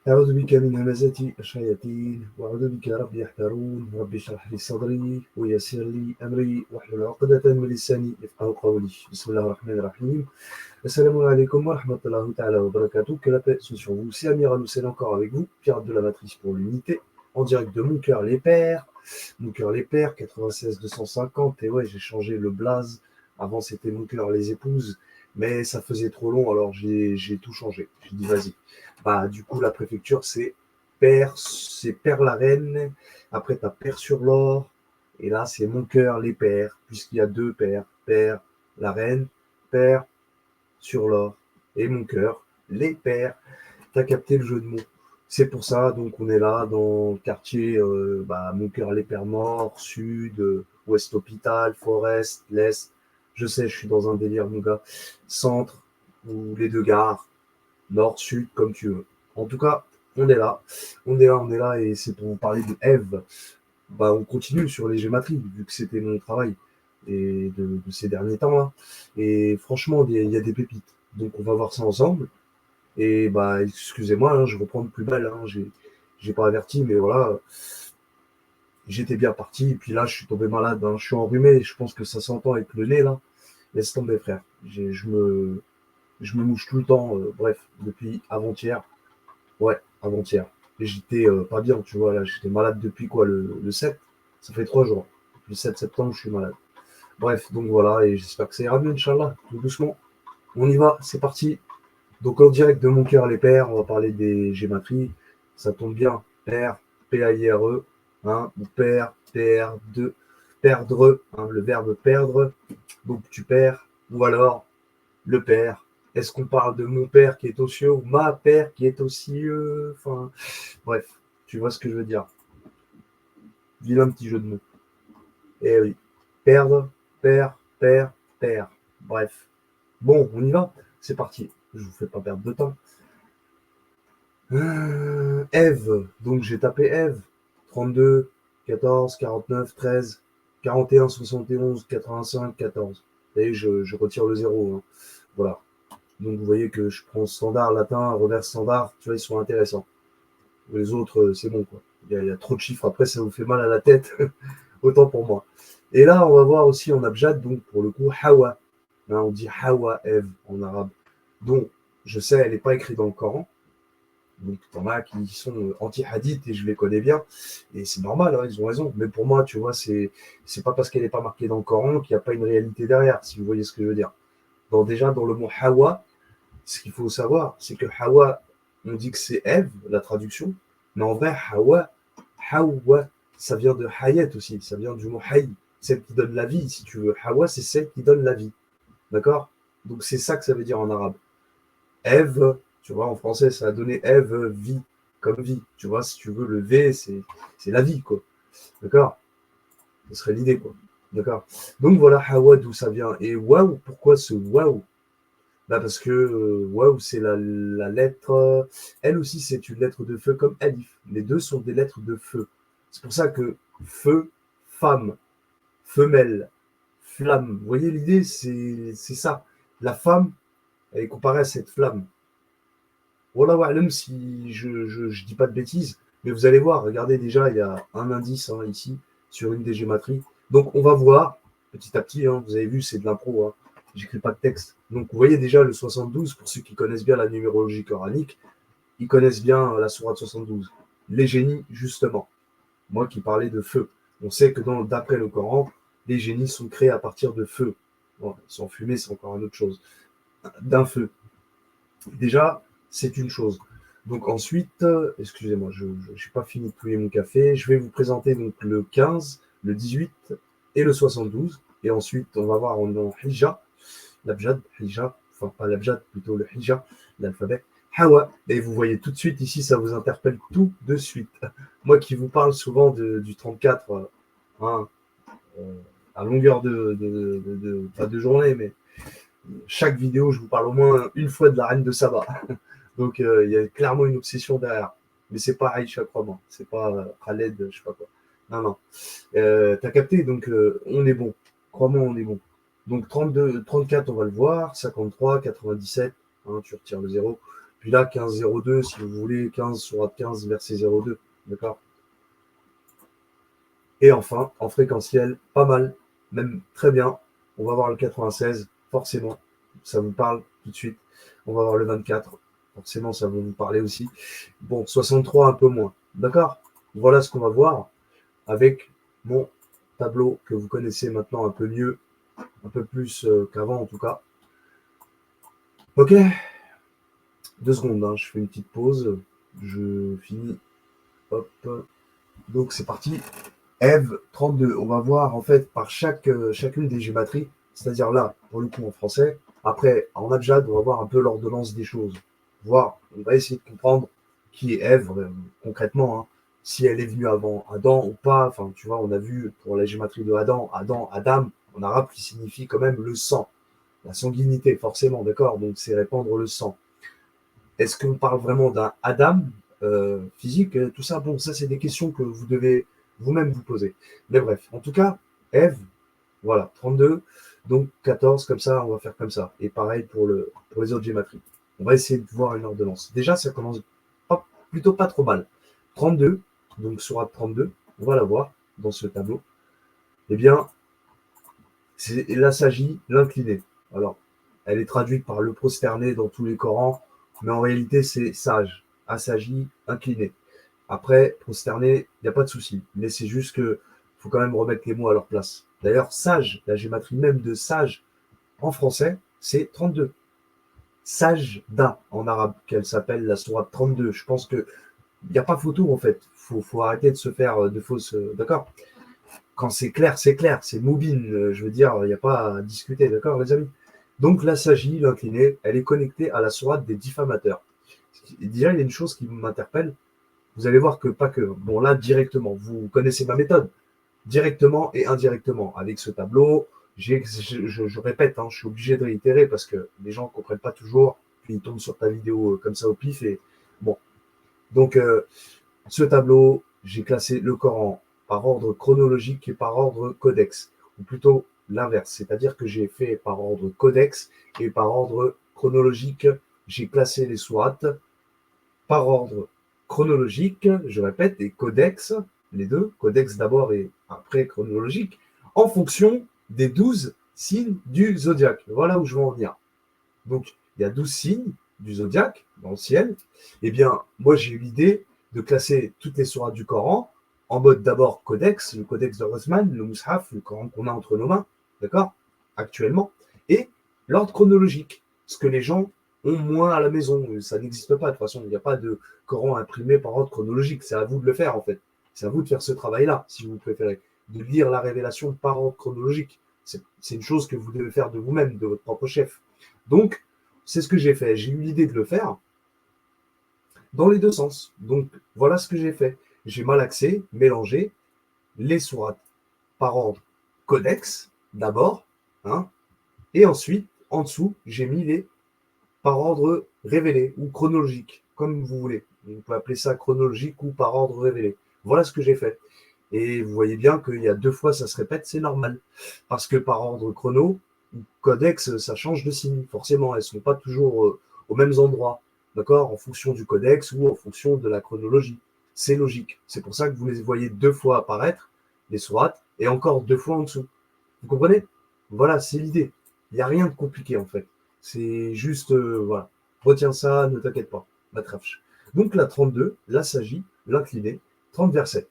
أعوذ بك من همزات الشياطين وأعوذ بك رب يحضرون رب اشرح لي صدري ويسر لي أمري واحلل عقدة من لساني يفقهوا قولي بسم الله الرحمن الرحيم. Assalamu alaikum wa rahmatullahi ta'ala wa barakatuh. Que la paix soit sur vous. C'est Amir Al-Hussein encore avec vous, pirate de la matrice pour l'unité, en direct de Mon Cœur les Pères. Mon Cœur les Pères, 96 250. Et ouais, j'ai changé le blaze. Avant, c'était Mon Cœur les Épouses. Mais ça faisait trop long, alors j'ai tout changé. J'ai dit, vas-y. Bah, du coup, la préfecture, c'est Père-la-Reine. Après, t'as Père-sur-l'Or. Et là, c'est Mon Cœur les Pères, puisqu'il y a deux pères. Père, la Reine, Père sur l'or et mon cœur, les pères. T'as capté le jeu de mots. C'est pour ça, donc on est là dans le quartier, mon cœur, les pères morts, sud, ouest hôpital, forest, l'est. Je sais, je suis dans un délire, mon gars. Centre, ou les deux gares, nord, sud, comme tu veux. En tout cas, on est là. On est là, et c'est pour vous parler de Eve. Bah, on continue sur les gématries, vu que c'était mon travail et de ces derniers temps-là. Et franchement, il y a des pépites. Donc, on va voir ça ensemble. Et bah, excusez-moi, hein, je reprends de plus belle. Hein, j'ai pas averti, mais voilà, j'étais bien parti. Et puis là, je suis tombé malade. Hein, je suis enrhumé. Je pense que ça s'entend avec le nez, là. Laisse tomber, frère. Je me mouche tout le temps. Bref, depuis avant-hier. Ouais, avant-hier. Et j'étais pas bien, tu vois. Là, j'étais malade depuis quoi, le 7. Ça fait 3 jours. Depuis le 7 septembre, je suis malade. Bref, donc voilà, et j'espère que ça ira mieux, Inch'Allah, tout doucement. On y va, c'est parti. Donc en direct de Mon Cœur les Pères, on va parler des gématries. Ça tombe bien, père, P-A-I-R-E, hein, ou père, P-R-2, perdre, hein, le verbe perdre. Donc tu perds, ou alors le père. Est-ce qu'on parle de mon père qui est aux cieux ou ma père qui est aux cieux? Enfin, bref, tu vois ce que je veux dire. Vilain petit jeu de mots. Eh oui. Perdre, père, père, père. Bref. Bon, on y va. C'est parti. Je vous fais pas perdre de temps. Eve. Donc j'ai tapé Eve. 32, 14, 49, 13, 41, 71, 85, 14. Et je retire le zéro. Hein. Voilà. Donc vous voyez que je prends standard latin, reverse standard. Tu vois, ils sont intéressants. Les autres, c'est bon, quoi. Il y a trop de chiffres. Après, ça vous fait mal à la tête. Autant pour moi. Et là, on va voir aussi en abjad, donc pour le coup, Hawa. Hein, on dit Hawa, Eve en arabe. Donc, je sais, elle n'est pas écrite dans le Coran. Donc, il y en a qui sont anti-hadith et je les connais bien. Et c'est normal, hein, ils ont raison. Mais pour moi, tu vois, c'est pas parce qu'elle n'est pas marquée dans le Coran qu'il n'y a pas une réalité derrière, si vous voyez ce que je veux dire. Donc, déjà, dans le mot Hawa, ce qu'il faut savoir, c'est que Hawa, on dit que c'est Eve, la traduction. Mais en vrai, Hawa, ça vient de Hayat aussi. Ça vient du mot Hay, celle qui donne la vie, si tu veux. Hawa, c'est celle qui donne la vie. D'accord. Donc c'est ça que ça veut dire en arabe. Ève, tu vois, en français, ça a donné Ève, vie, comme vie. Tu vois, si tu veux, le V, c'est la vie, quoi. D'accord. Ce serait l'idée, quoi. D'accord. Donc voilà, Hawa, d'où ça vient. Et waouh, pourquoi ce waouh? Bah parce que waouh, c'est la lettre. Elle aussi, c'est une lettre de feu comme Alif. Les deux sont des lettres de feu. C'est pour ça que feu, femme, femelle, flamme. Vous voyez l'idée, c'est ça. La femme, elle est comparée à cette flamme. Voilà, même si je dis pas de bêtises, mais vous allez voir, regardez déjà, il y a un indice hein, ici sur une des gématries. Donc on va voir petit à petit, hein, vous avez vu, c'est de l'impro, hein, j'écris pas de texte. Donc vous voyez déjà le 72, pour ceux qui connaissent bien la numérologie coranique, ils connaissent bien la sourate 72. Les génies, justement. Moi qui parlais de feu. On sait que d'après le Coran, les génies sont créés à partir de feu. Bon, ils sont fumés, c'est encore une autre chose. D'un feu. Déjà, c'est une chose. Donc ensuite, excusez-moi, je n'ai pas fini de touiller mon café. Je vais vous présenter donc le 15, le 18 et le 72. Et ensuite, on va voir en Hija, l'abjad, Hija, enfin pas l'abjad, plutôt le Hija, l'alphabet. Hawa. Et vous voyez tout de suite ici, ça vous interpelle tout de suite. Moi qui vous parle souvent du 34, hein, euh, à longueur pas de journée, mais chaque vidéo, je vous parle au moins une fois de la reine de Saba. Donc, il y a clairement une obsession derrière. Mais c'est pas Aïcha, crois-moi. C'est pas Khaled, je sais pas quoi. Non, non. T'as capté, donc on est bon. Crois-moi, on est bon. Donc 32, 34, on va le voir. 53, 97, hein, tu retires le 0. Puis là, 15,02, si vous voulez, 15 sourate 15, verset 02. D'accord? Et enfin, en fréquentiel, pas mal, même très bien. On va voir le 96, forcément. Ça vous parle tout de suite. On va voir le 24. Forcément, ça va vous parler aussi. Bon, 63, un peu moins. D'accord? Voilà ce qu'on va voir avec mon tableau que vous connaissez maintenant un peu mieux, un peu plus qu'avant en tout cas. Ok, 2 secondes, hein, je fais une petite pause. Je finis. Hop. Donc c'est parti. Eve 32. On va voir en fait par chacune des gématries, c'est-à-dire là, pour le coup en français. Après, en abjad, on va voir un peu l'ordonnance des choses. Voir, on va essayer de comprendre qui est Ève concrètement, hein, si elle est venue avant Adam ou pas. Enfin, tu vois, on a vu pour la gématrie de Adam, Adam, en arabe, qui signifie quand même le sang, la sanguinité, forcément, d'accord. Donc c'est répandre le sang. Est-ce qu'on parle vraiment d'un Adam physique, tout ça? Bon, ça c'est des questions que vous devez vous-même vous poser. Mais bref, en tout cas, Ève, voilà, 32, donc 14, comme ça, on va faire comme ça. Et pareil pour les autres gématries. On va essayer de voir une ordonnance. Déjà, ça commence plutôt pas trop mal. 32, donc sourate 32, on va la voir dans ce tableau. Eh bien, c'est l'assagi, l'incliné. Alors, elle est traduite par le prosterné dans tous les Corans, mais en réalité, c'est sage, assagi, incliné. Après, prosterné, il n'y a pas de souci, mais c'est juste que faut quand même remettre les mots à leur place. D'ailleurs, sage, la gématrie même de sage en français, c'est 32. Sajda en arabe, qu'elle s'appelle la sourate 32. Je pense que il n'y a pas photo en fait. Faut arrêter de se faire de fausses. D'accord? Quand c'est clair, c'est clair. C'est Moubine. Je veux dire, il n'y a pas à discuter. D'accord, les amis? Donc, la sagie, l'inclinée, elle est connectée à la sourate des diffamateurs. Déjà, il y a une chose qui m'interpelle. Vous allez voir que pas que. Bon, là, directement. Vous connaissez ma méthode. Directement et indirectement. Avec ce tableau, je répète, hein, je suis obligé de réitérer parce que les gens ne comprennent pas toujours. Puis ils tombent sur ta vidéo comme ça au pif. Et bon. Donc, ce tableau, j'ai classé le Coran par ordre chronologique et par ordre codex, ou plutôt l'inverse, c'est-à-dire que j'ai fait par ordre codex et par ordre chronologique. J'ai classé les sourates par ordre chronologique, je répète, et codex, les deux, codex d'abord et après chronologique, en fonction des 12 signes du zodiaque. Voilà où je veux en venir. Donc, il y a 12 signes du zodiaque dans le ciel. Eh bien, moi, j'ai eu l'idée de classer toutes les sourates du Coran en mode d'abord codex, le codex de Rothman, le Mus'haf, le Coran qu'on a entre nos mains, d'accord, actuellement, et l'ordre chronologique, ce que les gens ont moins à la maison. Ça n'existe pas, de toute façon, il n'y a pas de Coran imprimé par ordre chronologique. C'est à vous de le faire, en fait. C'est à vous de faire ce travail-là, si vous préférez, de lire la révélation par ordre chronologique. C'est une chose que vous devez faire de vous-même, de votre propre chef. Donc, c'est ce que j'ai fait. J'ai eu l'idée de le faire dans les deux sens. Donc, voilà ce que j'ai fait. J'ai malaxé, mélangé les sourates par ordre codex, d'abord, hein, et ensuite, en dessous, j'ai mis les par ordre révélé ou chronologique, comme vous voulez. On peut appeler ça chronologique ou par ordre révélé. Voilà ce que j'ai fait. Et vous voyez bien qu'il y a 2 fois, ça se répète, c'est normal. Parce que par ordre chrono, codex, ça change de signe. Forcément, elles ne sont pas toujours aux mêmes endroits. D'accord? En fonction du codex ou en fonction de la chronologie. C'est logique. C'est pour ça que vous les voyez 2 fois apparaître, les sourates, et encore 2 fois en dessous. Vous comprenez? Voilà, c'est l'idée. Il n'y a rien de compliqué en fait. C'est juste, voilà. Retiens ça, ne t'inquiète pas. Matrafche. Donc la 32, la sagie, l'incliné, 30 versets.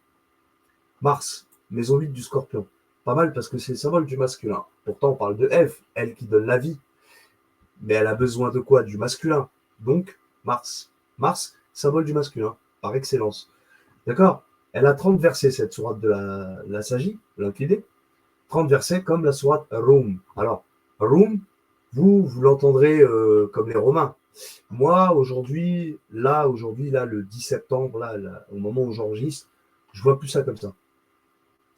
Mars, maison 8 du Scorpion. Pas mal parce que c'est le symbole du masculin. Pourtant, on parle de Ève, elle qui donne la vie. Mais elle a besoin de quoi? Du masculin. Donc, Mars. Mars, symbole du masculin, par excellence. D'accord? Elle a 30 versets, cette sourate de la Sagie, l'incliné. 30 versets comme la sourate Rum. Alors, Rum, vous l'entendrez comme les Romains. Moi, aujourd'hui, le 10 septembre, au moment où j'enregistre, je vois plus ça comme ça.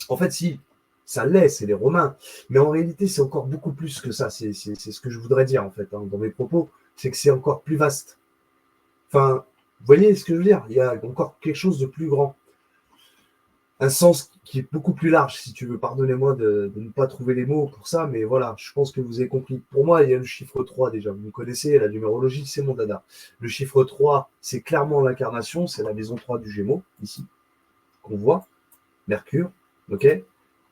En fait, si, ça l'est, c'est les Romains. Mais en réalité, c'est encore beaucoup plus que ça. C'est ce que je voudrais dire, en fait, hein, dans mes propos. C'est que c'est encore plus vaste. Enfin, vous voyez ce que je veux dire? Il y a encore quelque chose de plus grand. un sens qui est beaucoup plus large, si tu veux. Pardonnez-moi de ne pas trouver les mots pour ça, mais voilà, je pense que vous avez compris. Pour moi, il y a le chiffre 3 déjà. Vous me connaissez, la numérologie, c'est mon dada. Le chiffre 3, c'est clairement l'incarnation, c'est la maison 3 du Gémeaux, ici, qu'on voit, Mercure, ok.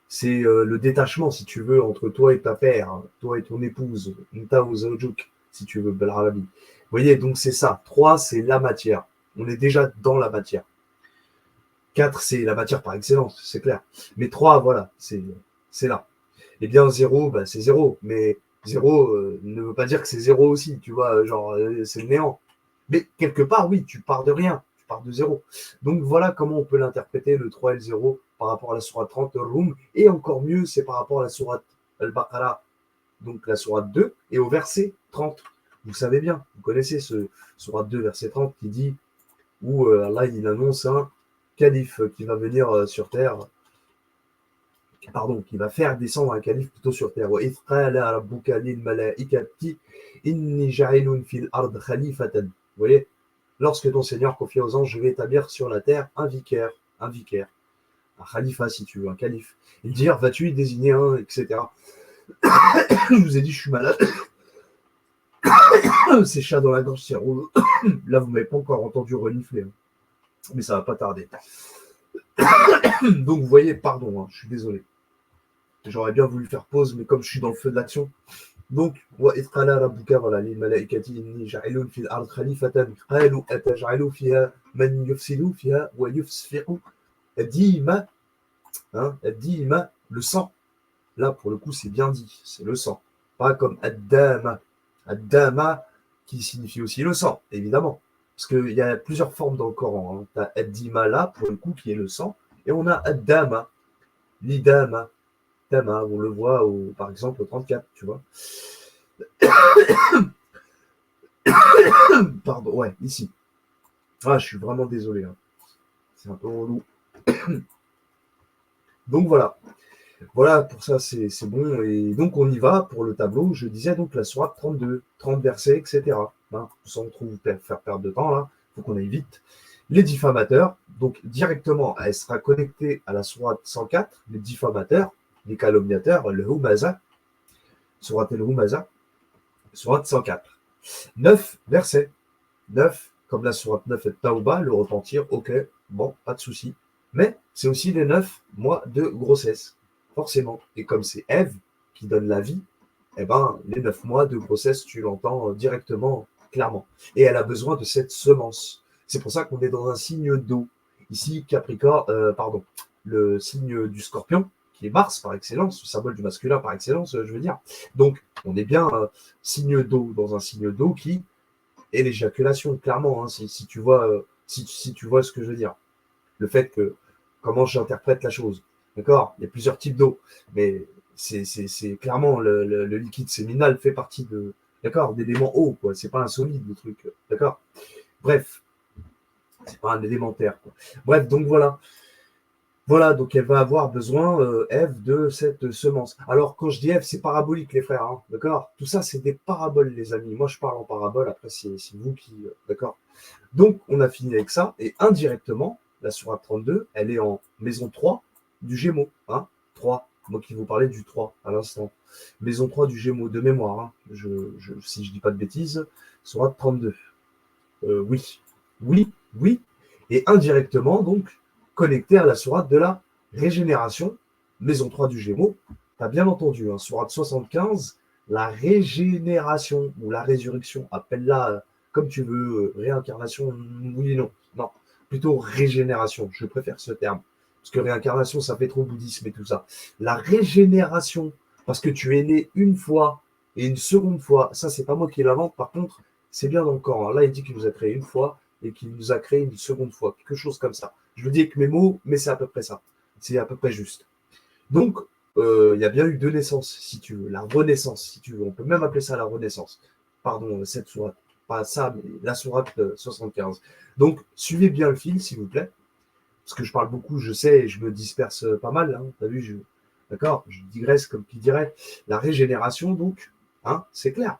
C'est le détachement, si tu veux, entre toi et ta père, hein, toi et ton épouse, Nta ou Zaojuk, si tu veux, Belarabi. Vous voyez, donc c'est ça. 3, c'est la matière. On est déjà dans la matière. 4, c'est la matière par excellence, c'est clair. Mais 3, voilà, c'est là. Eh bien, 0, bah, c'est 0. Mais 0 ne veut pas dire que c'est 0 aussi, tu vois, genre, c'est le néant. Mais quelque part, oui, tu pars de rien, tu pars de 0. Donc voilà comment on peut l'interpréter, le 3 et le 0, par rapport à la sourate 30, le Rum. Et encore mieux, c'est par rapport à la sourate Al-Baqarah, donc la sourate 2, et au verset 30. Vous savez bien, vous connaissez ce sourate 2, verset 30, qui dit, où Allah, il annonce un calife qui va venir sur terre, pardon, qui va faire descendre un calife plutôt sur terre. Vous voyez, lorsque ton Seigneur confie aux anges, je vais établir sur la terre un vicaire, un khalifa si tu veux, un calife. Et dire, vas-tu y désigner un, etc. Je vous ai dit, je suis malade. C'est chat dans la gorge, c'est rouge. Là, vous m'avez pas encore entendu renifler, hein. Mais ça va pas tarder. Donc, vous voyez, pardon, hein, je suis désolé. J'aurais bien voulu faire pause, mais comme je suis dans le feu de l'action. Donc, وإذ قال ربك voilà للملائكة إني جاعل في الأرض خليفة قالوا أتجعل فيها من يفسد فيها ويسفك الدماء, hein, الدماء, le sang. Là, pour le coup, c'est bien dit, c'est le sang. Pas comme Addama. Addama, qui signifie aussi le sang, évidemment. Parce qu'il y a plusieurs formes dans le Coran, hein. Tu as Addima là, pour le coup, qui est le sang. Et on a Addama, l'Idama, Dama, on le voit, par exemple, au 34, tu vois. Pardon, ouais, ici. Ah, je suis vraiment désolé, hein. C'est un peu relou. Donc voilà. Voilà, pour ça, c'est bon. Et donc, on y va pour le tableau. Je disais donc la sourate 32, 30 versets, etc. Hein, sans trop vous faire perdre de temps, là. Il faut qu'on aille vite. Les diffamateurs, donc directement, elle sera connectée à la sourate 104, les diffamateurs, les calomniateurs, le Humaza, sourate el Humaza, sourate 104. 9 versets. 9, comme la sourate 9 est Taouba, le repentir, ok, bon, pas de souci. Mais c'est aussi les 9 mois de grossesse, forcément. Et comme c'est Ève qui donne la vie, eh ben, les 9 mois de grossesse, tu l'entends directement, clairement. Et elle a besoin de cette semence. C'est pour ça qu'on est dans un signe d'eau. Ici, Capricorne, pardon, le signe du scorpion, qui est Mars par excellence, le symbole du masculin par excellence, je veux dire. Donc, on est bien signe d'eau, dans un signe d'eau qui et l'éjaculation, clairement, hein, si tu vois, si tu vois ce que je veux dire. Le fait que, comment j'interprète la chose. D'accord. Il y a plusieurs types d'eau, mais c'est clairement le liquide séminal fait partie de, d'accord, d'éléments eau, quoi. C'est pas un solide, le truc. D'accord. Bref, c'est pas un élémentaire, quoi. Bref, donc voilà. Voilà, donc elle va avoir besoin, Ève, de cette semence. Alors, quand je dis Ève, c'est parabolique, les frères, hein, d'accord. Tout ça, c'est des paraboles, les amis. Moi, je parle en parabole, après, c'est vous qui... d'accord. Donc, on a fini avec ça, et indirectement, la sourate 32, elle est en maison 3 du Gémeaux, hein, 3. Moi qui vous parlais du 3 à l'instant. Maison 3 du Gémeaux, de mémoire, hein. Si je dis pas de bêtises, sourate 32. Oui, oui, oui. Et indirectement, donc, connecté à la sourate de la régénération, maison 3 du Gémeaux. Tu as bien entendu, hein, sourate 75, la régénération ou la résurrection, appelle-la comme tu veux, réincarnation, oui et non. Non, plutôt régénération, je préfère ce terme. Parce que réincarnation, ça fait trop bouddhisme et tout ça. La régénération, parce que tu es né une fois et une seconde fois, ça, c'est pas moi qui l'invente, par contre, c'est bien dans le Coran. Là, il dit qu'il nous a créé une fois et qu'il nous a créé une seconde fois, quelque chose comme ça. Je le dis avec mes mots, mais c'est à peu près ça. C'est à peu près juste. Donc, il y a bien eu deux naissances, si tu veux. La renaissance, si tu veux. On peut même appeler ça la renaissance. Pardon, cette sourate. Pas ça, mais la sourate 75. Donc, suivez bien le fil, s'il vous plaît. Parce que je parle beaucoup, je sais, et je me disperse pas mal. Hein. T'as vu, d'accord, je digresse comme qui dirait. La régénération, donc, hein, c'est clair.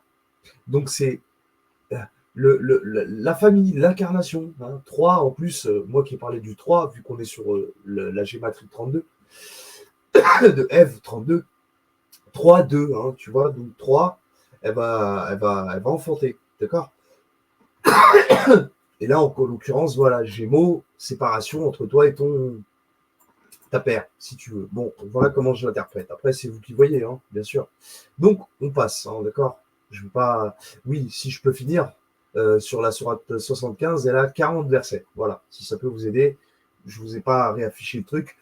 Donc, c'est la famille, l'incarnation. Hein, 3, en plus, moi qui ai parlé du 3, vu qu'on est sur la gématrie 32, de Ève 32, 3, 2, hein, tu vois, donc 3, elle va enfanter, d'accord. Et là, en l'occurrence, voilà, Gémeaux, séparation entre toi et ta paire, si tu veux. Bon, voilà comment je l'interprète. Après, c'est vous qui voyez, hein, bien sûr. Donc, on passe, hein, d'accord. Je veux pas. Oui, si je peux finir sur la sourate 75, elle a 40 versets. Voilà, si ça peut vous aider. Je vous ai pas réaffiché le truc.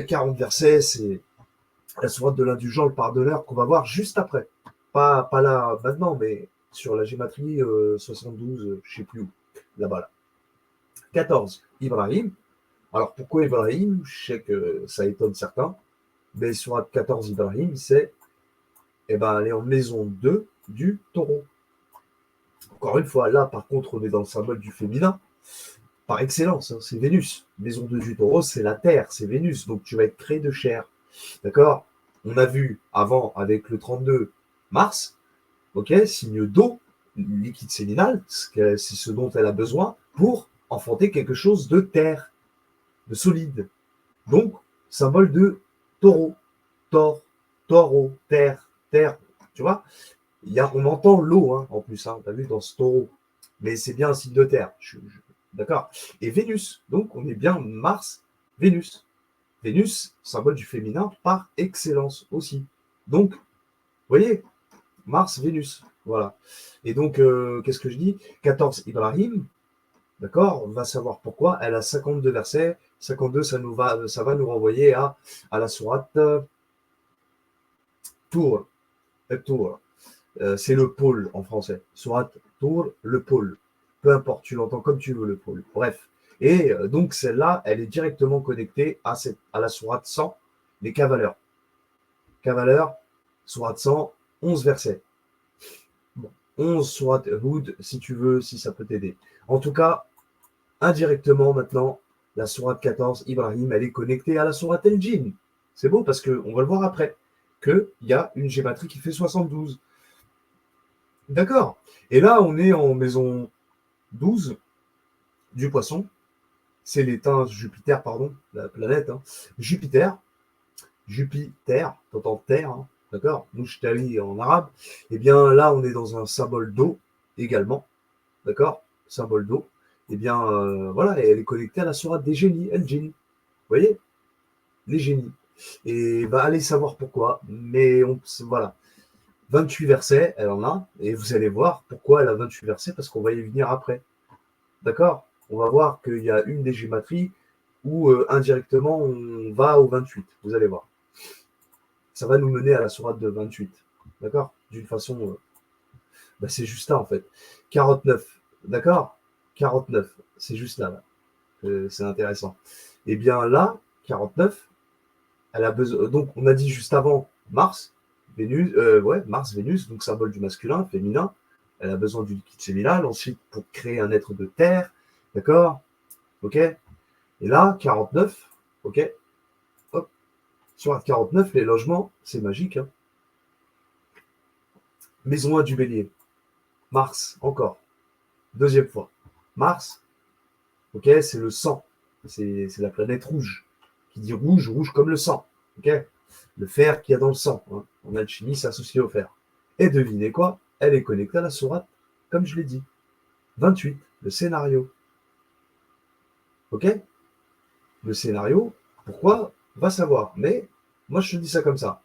40 versets, c'est la sourate de l'indulgent, le pardonneur, qu'on va voir juste après. Pas là maintenant, mais sur la gématrie 72, je sais plus où. Là-bas, là. 14, Ibrahim. Alors pourquoi Ibrahim? Je sais que ça étonne certains, mais sur 14 Ibrahim, c'est elle est en maison 2 du taureau. Encore une fois, là par contre, on est dans le symbole du féminin, par excellence, hein, c'est Vénus. Maison 2 du taureau, c'est la terre, c'est Vénus, donc tu vas être créé de chair. D'accord. On a vu avant avec le 32 Mars, ok, signe d'eau, liquide séminal, c'est ce dont elle a besoin pour enfanter quelque chose de terre, de solide. Donc, symbole de taureau, tor, taureau, terre, terre, tu vois. On entend l'eau, hein, en plus, hein, tu as vu, dans ce taureau. Mais c'est bien un signe de terre, d'accord. Et Vénus, donc on est bien Mars, Vénus. Vénus, symbole du féminin par excellence aussi. Donc, vous voyez, Mars, Vénus, voilà. Et donc, qu'est-ce que je dis? 14 Ibrahim, d'accord, on va savoir pourquoi. Elle a 52 versets. 52, ça va nous renvoyer à la sourate Tour. Tour. C'est le pôle en français. Sourate Tour, le pôle. Peu importe, tu l'entends comme tu veux, le pôle. Bref. Et donc, celle-là, elle est directement connectée à la sourate 100, les cavaleurs. Cavaleurs, sourate 100, 11 versets. Bon, 11 sourate Houd, si tu veux, si ça peut t'aider. En tout cas, indirectement maintenant, la sourate 14, Ibrahim, elle est connectée à la sourate El Jinn. C'est beau parce qu'on va le voir après, qu'il y a une gématrie qui fait 72. D'accord. Et là, on est en maison 12 du poisson. C'est l'éteint Jupiter, pardon, la planète. Hein. Jupiter, t'entends terre, hein, d'accord, Mouchtali en arabe. Eh bien là, on est dans un symbole d'eau également, d'accord, symbole d'eau. Eh bien voilà, et elle est connectée à la sourate des génies, El Jinn. Vous voyez, les génies. Et va aller savoir pourquoi, mais voilà. 28 versets, elle en a, et vous allez voir pourquoi elle a 28 versets, parce qu'on va y venir après. D'accord. On va voir qu'il y a une des gématries où indirectement on va au 28. Vous allez voir. Ça va nous mener à la sourate de 28. D'accord. D'une façon. C'est juste là en fait. 49. D'accord. 49. C'est juste là. C'est intéressant. Et bien là, 49, elle a besoin. Donc on a dit juste avant Mars, Vénus, ouais, Mars, Vénus, donc symbole du masculin, féminin. Elle a besoin du liquide séminal. Ensuite, pour créer un être de terre. D'accord. Ok. Et là, 49, ok, hop, sur 49, les logements, c'est magique. Hein. Maison 1 du bélier, Mars, encore, deuxième fois. Mars, ok, c'est le sang, c'est la planète rouge, qui dit rouge, rouge comme le sang, ok, le fer qu'il y a dans le sang. Hein. En alchimie, c'est associé au fer. Et devinez quoi, elle est connectée à la sourate, comme je l'ai dit. 28, le scénario. Ok. Le scénario, pourquoi? Va savoir. Mais moi, je te dis ça comme ça.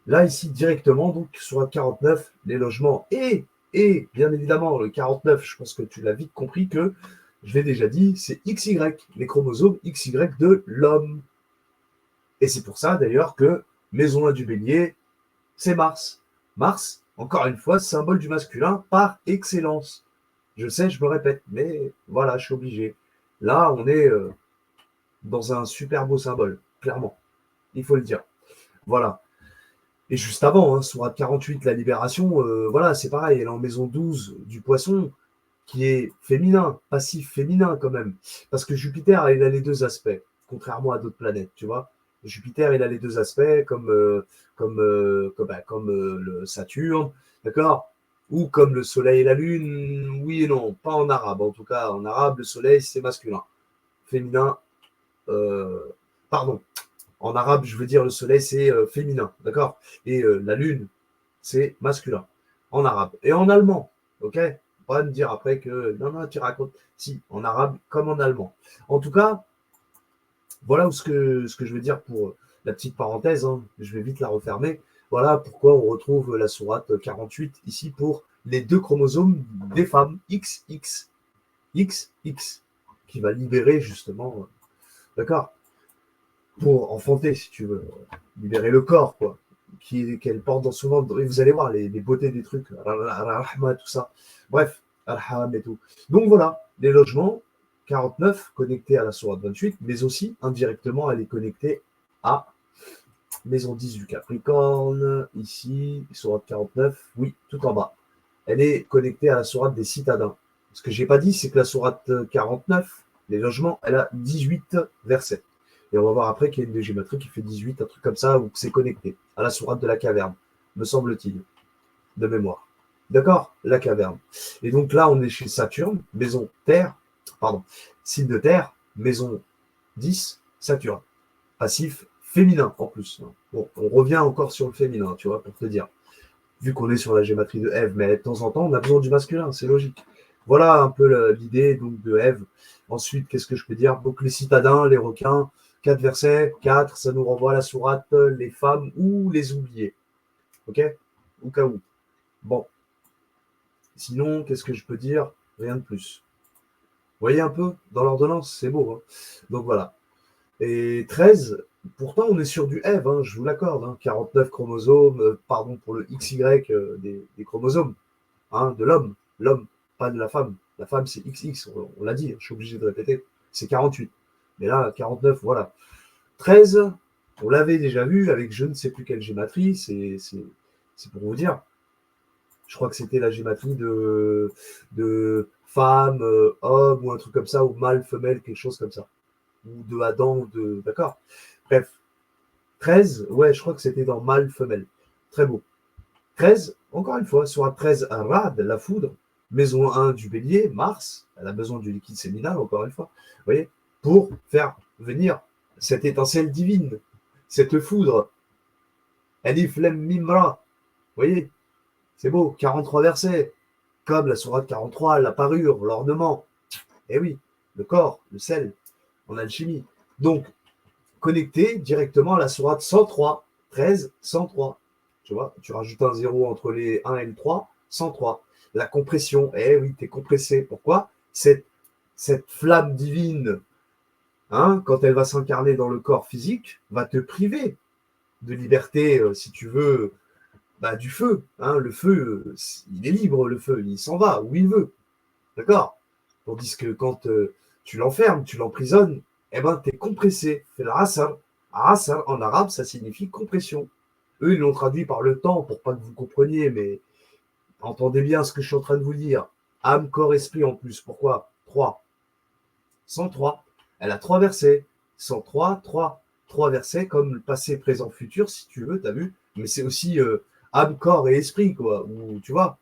Là, ici, directement, donc, sur la 49, les logements et bien évidemment, le 49, je pense que tu l'as vite compris que, je l'ai déjà dit, c'est XY, les chromosomes XY de l'homme. Et c'est pour ça, d'ailleurs, que Maison 1 du bélier, c'est Mars. Mars, encore une fois, symbole du masculin par excellence. Je sais, je me répète, mais voilà, je suis obligé. Là, on est dans un super beau symbole, clairement. Il faut le dire. Voilà. Et juste avant, hein, sur 48, la libération, voilà, c'est pareil, elle est en maison 12 du poisson, qui est féminin, passif féminin quand même. Parce que Jupiter, il a les deux aspects, contrairement à d'autres planètes, tu vois. Jupiter, il a les deux aspects, comme le Saturne, d'accord. ou comme le soleil et la lune, oui et non, pas en arabe. En tout cas, en arabe, le soleil, c'est masculin. Féminin, euh, pardon, en arabe, je veux dire le soleil, c'est féminin, d'accord? Et la lune, c'est masculin, en arabe. Et en allemand, ok? Pas me dire après que, non, non, tu racontes. Si, en arabe comme en allemand. En tout cas, voilà ce que je veux dire pour la petite parenthèse, hein. Je vais vite la refermer. Voilà pourquoi on retrouve la sourate 48 ici pour les deux chromosomes des femmes XX, XX, qui va libérer justement, d'accord, pour enfanter, si tu veux, libérer le corps, quoi, qu'elle porte dans son ventre. Et vous allez voir les beautés des trucs, Rahma, tout ça. Bref, Alham et tout. Donc voilà, les logements, 49 connectés à la sourate 28, mais aussi indirectement, elle est connectée à maison 10 du Capricorne, ici, sourate 49, oui, tout en bas. Elle est connectée à la sourate des citadins. Ce que j'ai pas dit, c'est que la sourate 49, les logements, elle a 18 versets. Et on va voir après qu'il y a une de géométrie qui fait 18, un truc comme ça, ou que c'est connecté à la sourate de la caverne, me semble-t-il, de mémoire. D'accord? La caverne. Et donc là, on est chez Saturne, maison Terre, pardon, signe de Terre, maison 10, Saturne. Passif féminin en plus. Bon, on revient encore sur le féminin, tu vois, pour te dire. Vu qu'on est sur la gématrie de Ève, mais de temps en temps, on a besoin du masculin, c'est logique. Voilà un peu l'idée donc de Ève. Ensuite, qu'est-ce que je peux dire? Donc les citadins, les requins, 4 versets, 4, ça nous renvoie à la sourate, les femmes ou les oubliés. Ok? Au cas où. Bon. Sinon, qu'est-ce que je peux dire? Rien de plus. Vous voyez un peu dans l'ordonnance, c'est beau. Hein. Donc voilà. Et 13, pourtant on est sur du Ève, hein, je vous l'accorde, hein, 49 chromosomes, pardon pour le XY des chromosomes, hein, de l'homme, pas de la femme. La femme c'est XX, on l'a dit, je suis obligé de répéter, c'est 48. Mais là, 49, voilà. 13, on l'avait déjà vu avec je ne sais plus quelle gématrie, c'est pour vous dire. Je crois que c'était la gématrie de femme, homme, ou un truc comme ça, ou mâle, femelle, quelque chose comme ça ou de Adam, ou de. D'accord. Bref. 13, ouais, je crois que c'était dans mâle, femelle. Très beau. 13, encore une fois, sur un 13, un rad, la foudre. Maison 1 du bélier, Mars, elle a besoin du liquide séminal, encore une fois. Vous voyez, pour faire venir cette étincelle divine, cette foudre. Elif Lem Mimra. Vous voyez, c'est beau, 43 versets. Comme la sourate 43, la parure, l'ornement. Eh oui, le corps, le sel, en alchimie. Donc, connecté directement à la sourate 103, 13, 103. Tu vois, tu rajoutes un zéro entre les 1 et le 3, 103. La compression, eh oui, tu es compressé. Pourquoi cette flamme divine, hein, quand elle va s'incarner dans le corps physique, va te priver de liberté, si tu veux, bah, du feu. Hein. Le feu, il est libre, le feu, il s'en va où il veut. D'accord? Tandis que quand tu l'enfermes, tu l'emprisonnes, eh ben, tu es compressé. Fais le rasar. Rasar, en arabe, ça signifie compression. Eux, ils l'ont traduit par le temps pour pas que vous compreniez, mais entendez bien ce que je suis en train de vous dire. Âme, corps, esprit en plus. Pourquoi? 3. 103. Elle a 3 versets. 103, 3. 3 versets comme le passé, présent, futur, si tu veux, t'as vu? Mais c'est aussi âme, corps et esprit, quoi. Ou, tu vois,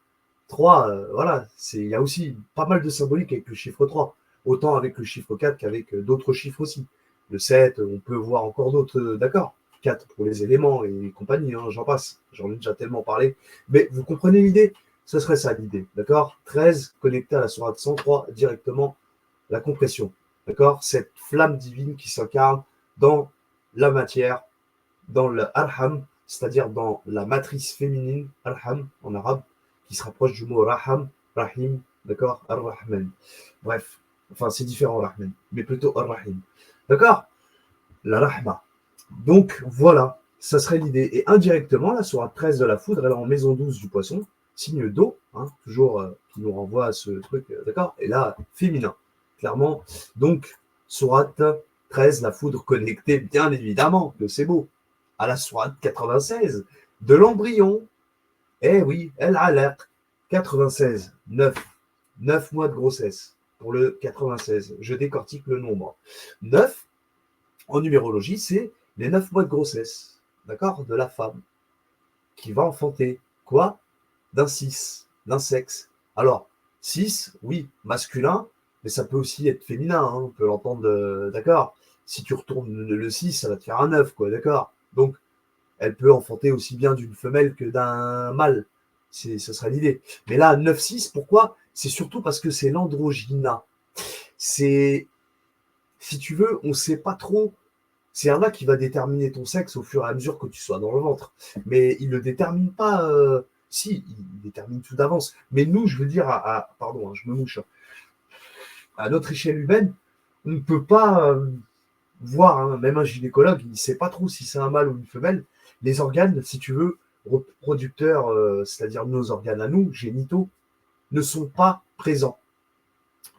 3, voilà, il y a aussi pas mal de symbolique avec le chiffre 3. Autant avec le chiffre 4 qu'avec d'autres chiffres aussi. Le 7, on peut voir encore d'autres, d'accord. 4 pour les éléments et compagnie, hein, j'en passe. J'en ai déjà tellement parlé. Mais vous comprenez l'idée? Ce serait ça l'idée, d'accord. 13, connecté à la sourate 103, directement la compression, d'accord. Cette flamme divine qui s'incarne dans la matière, dans le arham, c'est-à-dire dans la matrice féminine, arham en arabe, qui se rapproche du mot raham, rahim, d'accord, ar-rahman. Bref, enfin c'est différent rahman, mais plutôt ar-rahim. D'accord. La rahma. Donc voilà, ça serait l'idée. Et indirectement, la sourate 13 de la foudre, elle est en maison 12 du poisson, signe d'eau, hein, toujours qui nous renvoie à ce truc, d'accord. Et là, féminin, clairement. Donc, sourate 13, la foudre connectée, bien évidemment, que c'est beau, à la sourate 96 de l'embryon. Eh oui, elle a l'air 96, 9 mois de grossesse pour le 96. Je décortique le nombre. 9, en numérologie, c'est les 9 mois de grossesse, d'accord, de la femme qui va enfanter. Quoi? D'un 6. d'un sexe. Alors, 6, oui, masculin, mais ça peut aussi être féminin, hein, on peut l'entendre, d'accord. Si tu retournes le 6, ça va te faire un 9, quoi, d'accord. Donc, elle peut enfanter aussi bien d'une femelle que d'un mâle. Ce serait l'idée. Mais là, 9-6, pourquoi? C'est surtout parce que c'est l'androgyna. C'est, si tu veux, on ne sait pas trop. C'est un qui va déterminer ton sexe au fur et à mesure que tu sois dans le ventre. Mais il ne le détermine pas. Si, il détermine tout d'avance. Mais nous, je veux dire, pardon, hein, je me mouche. À notre échelle humaine, on ne peut pas voir, hein, même un gynécologue, il ne sait pas trop si c'est un mâle ou une femelle. Les organes, si tu veux, reproducteurs, c'est-à-dire nos organes à nous, génitaux, ne sont pas présents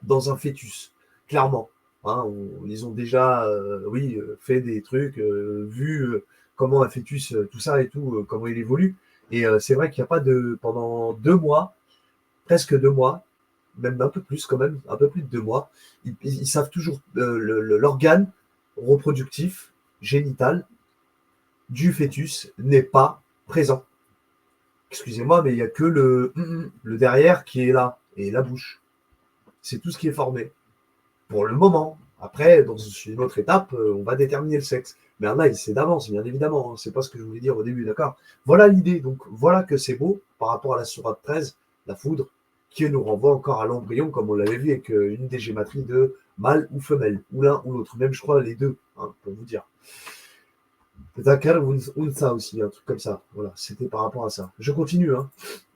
dans un fœtus, clairement. Hein, ils ont déjà, oui, fait des trucs, vu comment un fœtus, tout ça et tout, comment il évolue. Et c'est vrai qu'il n'y a pas de, pendant 2 mois, presque 2 mois, même un peu plus quand même, un peu plus de 2 mois, ils savent toujours l'organe reproductif, génital, du fœtus n'est pas présent. Excusez-moi, mais il n'y a que le derrière qui est là, et la bouche. C'est tout ce qui est formé. Pour le moment. Après, dans une autre étape, on va déterminer le sexe. Mais là, c'est d'avance, bien évidemment. Hein. C'est pas ce que je voulais dire au début, d'accord. Voilà l'idée. Donc, voilà que c'est beau par rapport à la sourate 13, la foudre, qui nous renvoie encore à l'embryon, comme on l'avait vu avec une des gématries de mâle ou femelle, ou l'un ou l'autre. Même, je crois, les deux, hein, pour vous dire. Zakar ou Unsa aussi, un truc comme ça. Voilà, c'était par rapport à ça. Je continue. Hein.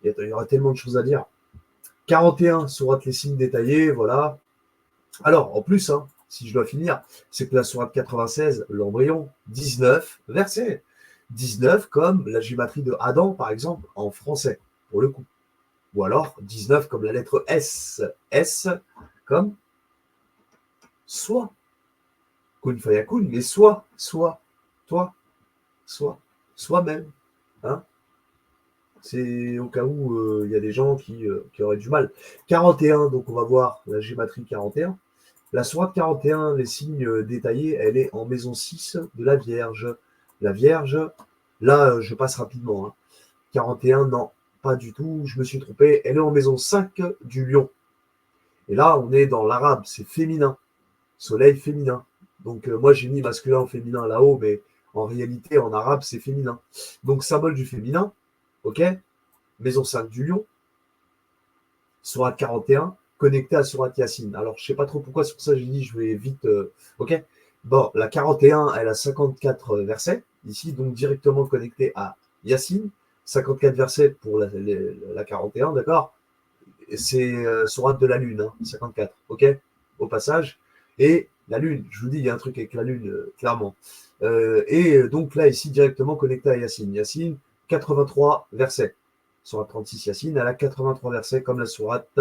Il y aura tellement de choses à dire. 41, sourate les signes détaillés, voilà. Alors, en plus, hein, si je dois finir, c'est que la sourate 96, l'embryon, 19 versets. 19 comme la gématrie de Adam, par exemple, en français, pour le coup. Ou alors 19 comme la lettre S. S comme soit. Kun fayakun, mais soit, toi, soi-même. Hein. C'est au cas où il y a des gens qui auraient du mal. 41, donc on va voir la gématrie 41. La sourate 41, les signes détaillés, elle est en maison 6 de la Vierge. La Vierge, là, je passe rapidement. Hein. 41, non, pas du tout, je me suis trompé. Elle est en maison 5 du Lion. Et là, on est dans l'arabe, c'est féminin. Soleil féminin. Donc, moi, j'ai mis masculin ou féminin là-haut, mais en réalité, en arabe, c'est féminin. Donc, symbole du féminin, ok. Maison 5 du Lion. Sourate 41, connecté à Sourate Yassine. Alors, je sais pas trop pourquoi, c'est pour ça que j'ai dit, je vais vite. Ok. Bon, la 41, elle a 54 versets, ici, donc directement connecté à Yassine. 54 versets pour la 41, d'accord. C'est Sourate de la Lune, hein, 54, ok, au passage. Et la Lune, je vous dis, il y a un truc avec la Lune, clairement. Et donc là, ici, directement connecté à Yassine. Yassine, 83 versets. Sourate 36 Yassine, elle a 83 versets, comme la sourate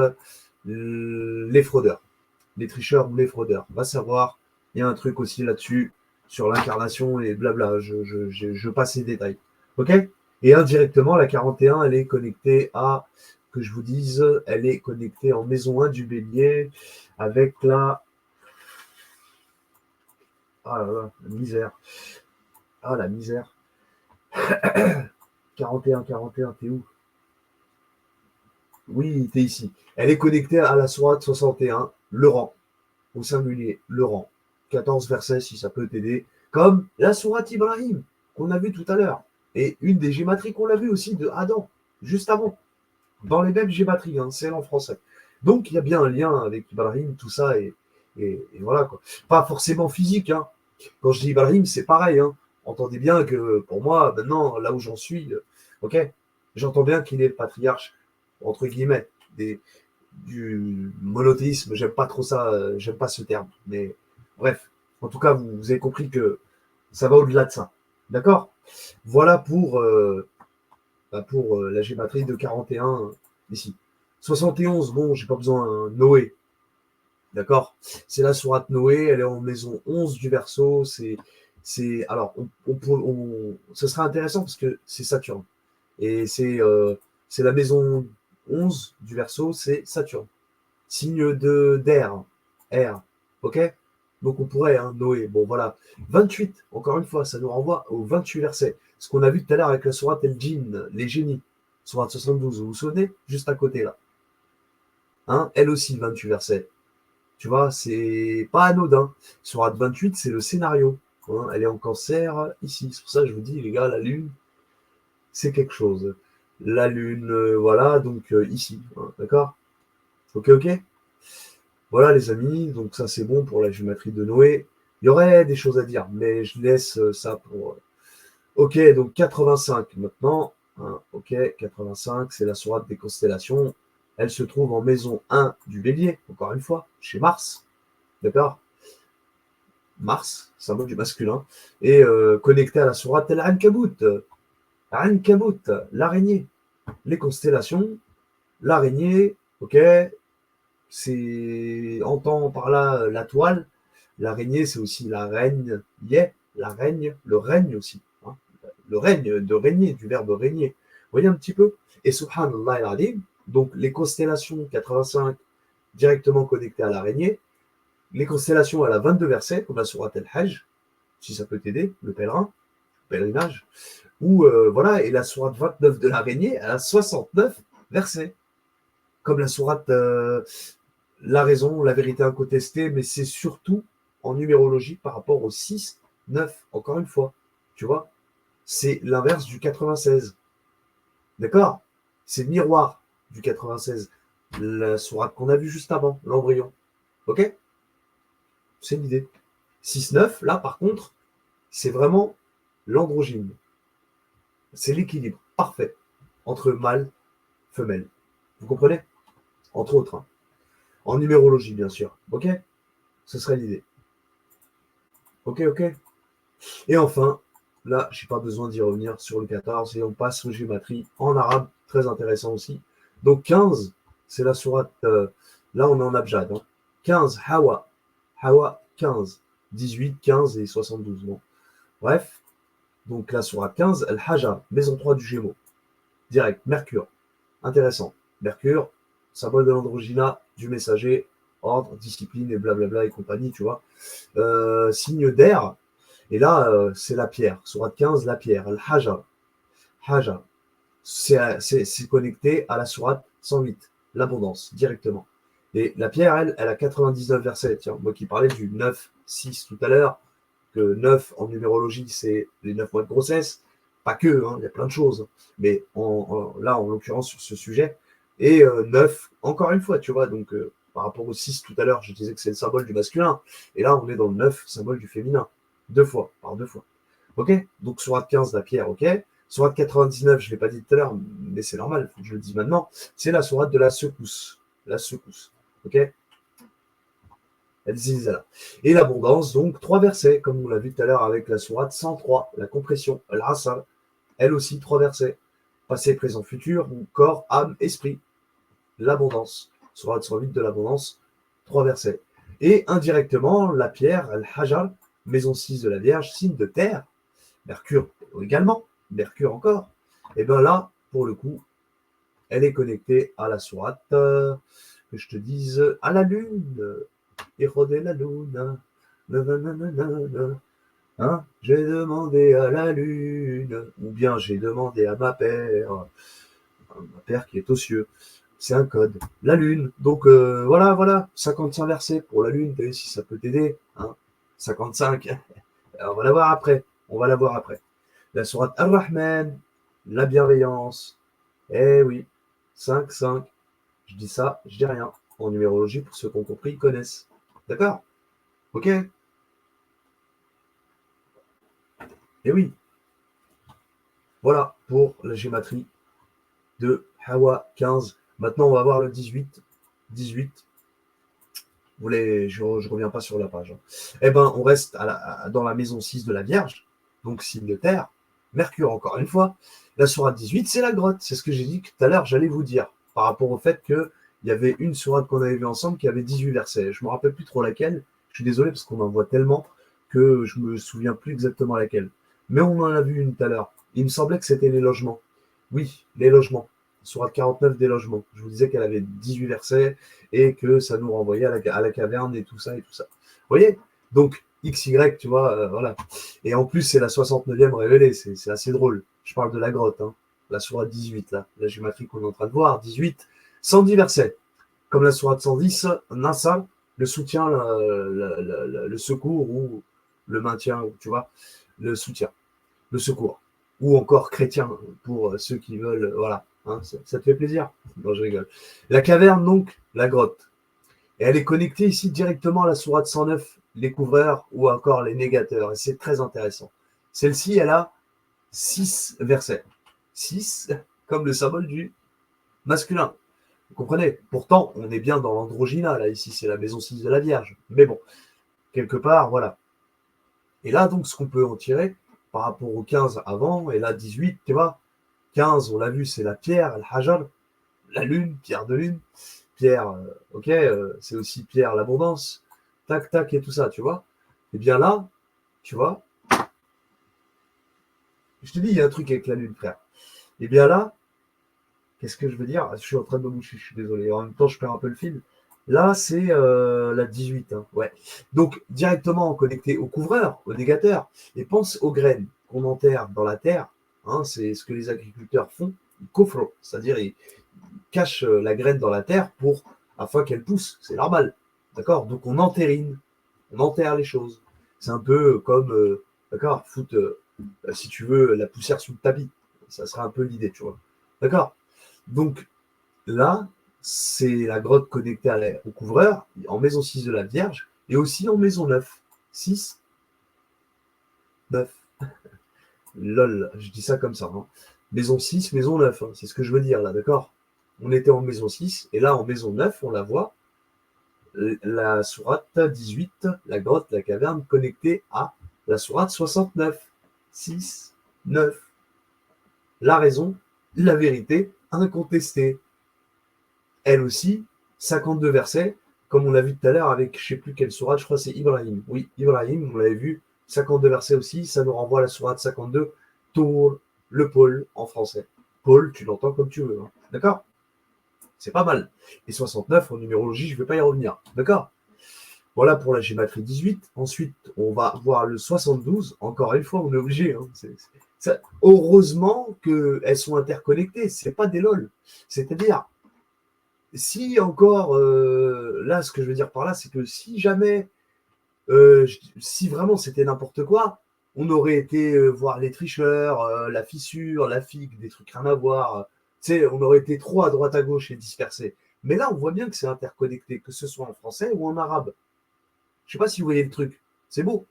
les fraudeurs, les tricheurs ou les fraudeurs. Va savoir, il y a un truc aussi là-dessus, sur l'incarnation et blabla, je passe les détails. Ok. Et indirectement, la 41, elle est connectée à, que je vous dise, elle est connectée en maison 1 du bélier, avec la... Ah là là, la misère. Ah la misère. 41, 41, t'es où? Oui, t'es ici. Elle est connectée à la sourate 61, le rang, au singulier, le rang. 14 versets, si ça peut t'aider. Comme la sourate Ibrahim, qu'on a vu tout à l'heure. Et une des gématries qu'on a vu aussi de Adam, juste avant. Dans les mêmes gématries, hein, c'est en français. Donc, il y a bien un lien avec Ibrahim, tout ça, et voilà, quoi. Pas forcément physique, hein. Quand je dis Ibrahim, c'est pareil, hein. Entendez bien que, pour moi, maintenant, là où j'en suis, ok, j'entends bien qu'il est le patriarche, entre guillemets, du monothéisme. J'aime pas trop ça, j'aime pas ce terme. Mais bref, en tout cas, vous avez compris que ça va au-delà de ça. D'accord. Voilà pour la gématrie de 41 ici. 71, bon, j'ai pas besoin. Noé, d'accord. C'est la sourate Noé, elle est en maison 11 du Verseau. Alors, ce sera intéressant parce que c'est Saturne. Et c'est la maison 11 du Verseau, c'est Saturne. Signe d'air, air, ok. Donc on pourrait, hein, Noé, bon voilà. 28, encore une fois, ça nous renvoie aux 28 versets. Ce qu'on a vu tout à l'heure avec la sourate El Djinn, les génies. Sourate 72, vous vous souvenez? Juste à côté, là. Hein, elle aussi, 28 versets. Tu vois, c'est pas anodin. Sourate 28, c'est le scénario. Hein, elle est en cancer ici. C'est pour ça que je vous dis, les gars, la lune, c'est quelque chose. La lune, voilà, donc ici. Hein, d'accord? Ok, ok. Voilà, les amis. Donc ça, c'est bon pour la géométrie de Noé. Il y aurait des choses à dire, mais je laisse ça pour. Ok, donc 85 maintenant. Hein, ok, 85, c'est la sourate des constellations. Elle se trouve en maison 1 du bélier, encore une fois, chez Mars. D'accord? Mars, symbole du masculin, et connecté à la sourate Al-Ankabut. Ankabut, l'araignée. Les constellations, l'araignée, ok, c'est entend par là la toile. L'araignée, c'est aussi la reine, la règne, le règne aussi. Hein. Le règne, de régner, du verbe régner. Vous voyez un petit peu? Et subhanallah al-alim, donc les constellations 85 directement connectées à l'araignée, les constellations elle a 22 versets, comme la sourate al-Hajj, si ça peut t'aider, le pèlerin, pèlerinage, ou voilà, et la sourate 29 de l'araignée elle a 69 versets, comme la sourate la raison, la vérité incontestée, mais c'est surtout en numérologie par rapport au 6, 9, encore une fois, tu vois, c'est l'inverse du 96. D'accord? C'est le miroir du 96. La sourate qu'on a vue juste avant, l'embryon. Ok? C'est l'idée. 6-9, là, par contre, c'est vraiment l'androgyne. C'est l'équilibre parfait entre mâle, femelle. Vous comprenez? Entre autres. Hein. En numérologie, bien sûr. Ok? Ce serait l'idée. Ok, ok. Et enfin, là, j'ai pas besoin d'y revenir sur le 14 et on passe aux gématries en arabe, très intéressant aussi. Donc 15, c'est la sourate, là on est en abjad. Hein. 15, Hawa. Hawa, 15. 18, 15 et 72. Bon. Bref, donc la sourate 15, Al-Haja, maison 3 du Gémeaux. Direct, Mercure. Intéressant. Mercure, symbole de l'androgyna, du messager, ordre, discipline et blablabla et compagnie, tu vois. Signe d'air, et là, c'est la pierre. Sourate 15, la pierre. Al-Haja. Haja. C'est connecté à la sourate 108, l'abondance, directement. Et la pierre, elle a 99 versets. Tiens, moi qui parlais du 9, 6 tout à l'heure, que 9 en numérologie, c'est les 9 mois de grossesse. Pas que, hein, il y a plein de choses. Mais là, en l'occurrence, sur ce sujet. Et 9, encore une fois, tu vois, donc par rapport au 6 tout à l'heure, je disais que c'est le symbole du masculin. Et là, on est dans le 9, symbole du féminin. Deux fois, par deux fois. Ok? Donc, sourate 15, la pierre, ok? Sourate 99, je ne l'ai pas dit tout à l'heure, mais c'est normal, faut que je le dise maintenant. C'est la sourate de la secousse. La secousse. Ok? Et l'abondance, donc, trois versets, comme on l'a vu tout à l'heure avec la sourate 103, la compression, Al-Asr, elle aussi, trois versets. Passé, présent, futur, ou corps, âme, esprit. L'abondance. Sourate 108 de l'abondance, trois versets. Et indirectement, la pierre, Al-Hajar, maison 6 de la Vierge, signe de terre, Mercure également, Mercure encore. Et bien là, pour le coup, elle est connectée à la sourate, que je te dise, à la lune. Hijo la luna. Hein, j'ai demandé à la lune, ou bien j'ai demandé à ma père qui est aux cieux. C'est un code. La lune. Donc voilà, voilà. 55 versets pour la lune, si ça peut t'aider. Hein. 55. On va la voir après. On va la voir après. La sourate Ar-Rahman, la bienveillance. Eh oui, 5, 5. Je dis ça, je dis rien. En numérologie, pour ceux qui ont compris, ils connaissent. D'accord? Ok? Eh oui. Voilà pour la gématrie de Hawa 15. Maintenant, on va voir le 18. 18. Je ne reviens pas sur la page. Hein. Eh ben, on reste dans la maison 6 de la Vierge, donc signe de terre. Mercure, encore une fois. La sourate 18, c'est la grotte. C'est ce que j'ai dit tout à l'heure, j'allais vous dire, par rapport au fait qu'il y avait une sourate qu'on avait vue ensemble qui avait 18 versets. Je ne me rappelle plus trop laquelle. Je suis désolé parce qu'on en voit tellement que je ne me souviens plus exactement laquelle. Mais on en a vu une tout à l'heure. Il me semblait que c'était les logements. Oui, les logements. Sourate 49 des logements. Je vous disais qu'elle avait 18 versets et que ça nous renvoyait à la caverne et tout ça et tout ça. Vous voyez? Donc, XY, tu vois, voilà. Et en plus, c'est la 69e révélée, c'est assez drôle. Je parle de la grotte, hein. la sourate 18, là, la gématrie qu'on est en train de voir, 18, 110 versets. Comme la sourate 110, Nasa, le soutien, le secours ou le maintien, tu vois, le soutien, le secours. Ou encore chrétien, pour ceux qui veulent, voilà. Hein, ça te fait plaisir? Non, je rigole. La caverne, donc, la grotte. Et elle est connectée ici directement à la sourate 109, les couvreurs ou encore les négateurs. Et c'est très intéressant. Celle-ci, elle a 6 versets. 6, comme le symbole du masculin. Vous comprenez? Pourtant, on est bien dans l'androgyna, là, ici, c'est la maison 6 de la Vierge. Mais bon, quelque part, voilà. Et là, donc, ce qu'on peut en tirer par rapport au 15 avant, et là, 18, tu vois, 15, on l'a vu, c'est la pierre, le hajar, la lune, pierre de lune. Pierre, ok, c'est aussi Pierre l'abondance, tac, tac, et tout ça, tu vois. Et bien là, tu vois, je te dis, il y a un truc avec la lune, frère. Et bien là, qu'est-ce que je veux dire? Je suis en train de me moucher, je suis désolé. En même temps, je perds un peu le fil. Là, c'est la 18, hein, ouais. Donc, directement connecté au couvreur, au négateur, et pense aux graines qu'on enterre dans la terre. Hein, c'est ce que les agriculteurs font. Ils coffrent, c'est-à-dire ils cachent la graine dans la terre afin qu'elle pousse. C'est normal. D'accord? Donc, on entérine, on enterre les choses. C'est un peu comme, d'accord, foutre, si tu veux, la poussière sous le tapis. Ça sera un peu l'idée, tu vois. D'accord? Donc, là, c'est la grotte connectée au couvreur, en maison 6 de la Vierge, et aussi en maison 9. 6, 9. Lol, je dis ça comme ça. Hein. Maison 6, maison 9, hein, c'est ce que je veux dire là, d'accord? On était en maison 6, et là en maison 9, on la voit, la sourate 18, la grotte, la caverne, connectée à la sourate 69. 6, 9. La raison, la vérité, incontestée. Elle aussi, 52 versets, comme on l'a vu tout à l'heure avec, je ne sais plus quelle sourate, je crois que c'est Ibrahim. Oui, Ibrahim, on l'avait vu, 52 versets aussi, ça nous renvoie à la sourate 52, Tour, le pôle en français. Pôle, tu l'entends comme tu veux, hein. D'accord? C'est pas mal. Et 69, en numérologie, je ne vais pas y revenir. D'accord? Voilà pour la gématrie 18. Ensuite, on va voir le 72. Encore une fois, on est obligé. Hein. Heureusement qu'elles sont interconnectées. Ce n'est pas des LOL. C'est-à-dire, si encore, là, ce que je veux dire par là, c'est que si jamais, si vraiment c'était n'importe quoi, on aurait été voir les tricheurs, la fissure, la figue, des trucs rien à voir. Tu sais, on aurait été trop à droite à gauche et dispersés. Mais là, on voit bien que c'est interconnecté, que ce soit en français ou en arabe. Je sais pas si vous voyez le truc. C'est beau.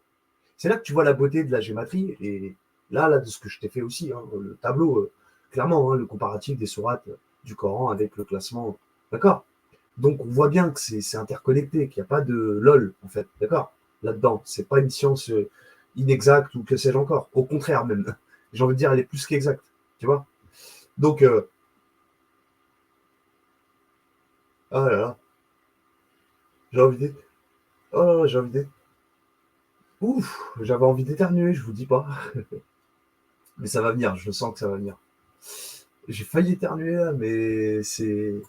C'est là que tu vois la beauté de la gématrie. Et là, de ce que je t'ai fait aussi, hein, le tableau, clairement, hein, le comparatif des sourates du Coran avec le classement. D'accord? Donc, on voit bien que c'est interconnecté, qu'il n'y a pas de lol, en fait. D'accord? Là-dedans. C'est pas une science inexacte ou que sais-je encore. Au contraire, même. J'ai envie de dire, elle est plus qu'exacte. Tu vois? Donc, oh là là, j'ai envie de. Oh là là, j'ai envie de. Ouf, j'avais envie d'éternuer, je vous dis pas. Mais ça va venir, je sens que ça va venir. J'ai failli éternuer là, mais c'est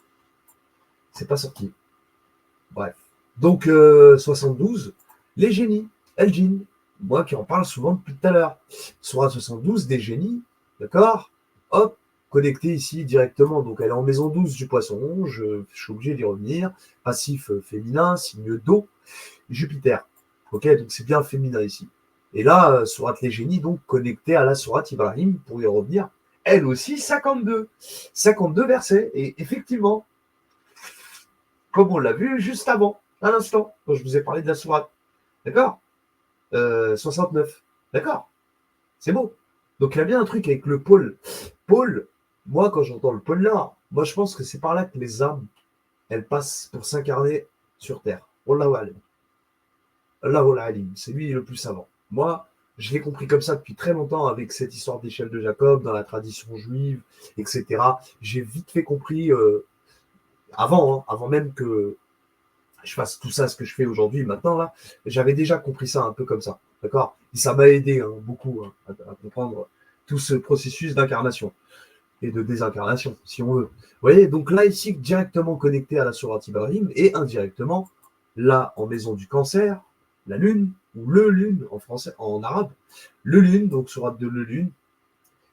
pas sorti. Bref. Donc 72, les génies, El Jin, moi qui en parle souvent depuis tout à l'heure. Sourate 72 des génies, d'accord? Hop, connecté ici directement. Donc elle est en maison 12 du poisson, je suis obligé d'y revenir. Passif féminin, signe d'eau, Jupiter. Ok, donc c'est bien féminin ici. Et là, sourate les génies, donc connecté à la sourate Ibrahim, pour y revenir. Elle aussi, 52. 52 versets. Et effectivement, comme on l'a vu juste avant, à l'instant, quand je vous ai parlé de la sourate. D'accord? 69. D'accord? C'est beau. Donc il y a bien un truc avec le pôle. Pôle, moi quand j'entends le pôle Nord, moi je pense que c'est par là que les âmes, elles passent pour s'incarner sur Terre. Wallahu alim. Allahu alim. C'est lui le plus savant. Moi, je l'ai compris comme ça depuis très longtemps avec cette histoire d'échelle de Jacob dans la tradition juive, etc. J'ai vite fait compris avant, hein, avant même que je fasse tout ça, ce que je fais aujourd'hui, maintenant, là, j'avais déjà compris ça un peu comme ça. D'accord? Et ça m'a aidé hein, beaucoup hein, à comprendre tout ce processus d'incarnation et de désincarnation, si on veut. Vous voyez, donc là, ici, directement connecté à la Sourate Ibrahim et indirectement, là, en maison du cancer, la lune, ou le lune en français, en arabe, le lune, donc Sourate de le lune,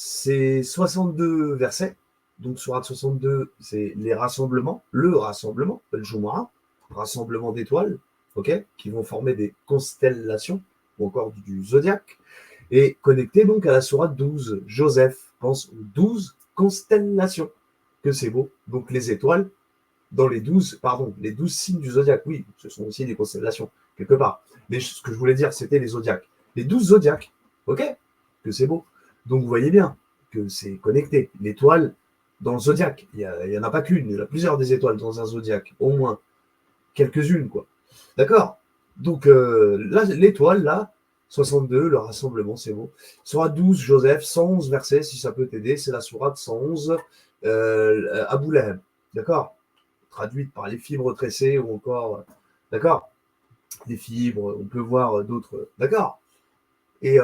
c'est 62 versets. Donc, sourate 62, c'est les rassemblements, le rassemblement, le Jumu'ah, rassemblement d'étoiles, ok, qui vont former des constellations, ou encore du zodiaque, et connecté donc à la sourate 12. Joseph pense aux 12 constellations, que c'est beau. Donc, les étoiles, dans les 12 signes du zodiaque, oui, ce sont aussi des constellations, quelque part. Mais ce que je voulais dire, c'était les zodiaques. Les 12 zodiaques, ok, que c'est beau. Donc vous voyez bien que c'est connecté. L'étoile dans le zodiaque, il n'y en a pas qu'une, il y en a plusieurs des étoiles dans un zodiaque, au moins quelques-unes, quoi. D'accord. Donc là, l'étoile, là, 62, le rassemblement, c'est beau. Sourate 12, Joseph, 111 versets, si ça peut t'aider, c'est la sourate 111, Abu Lahab. D'accord, traduite par les fibres tressées ou encore, d'accord, des fibres, on peut voir d'autres, d'accord. Et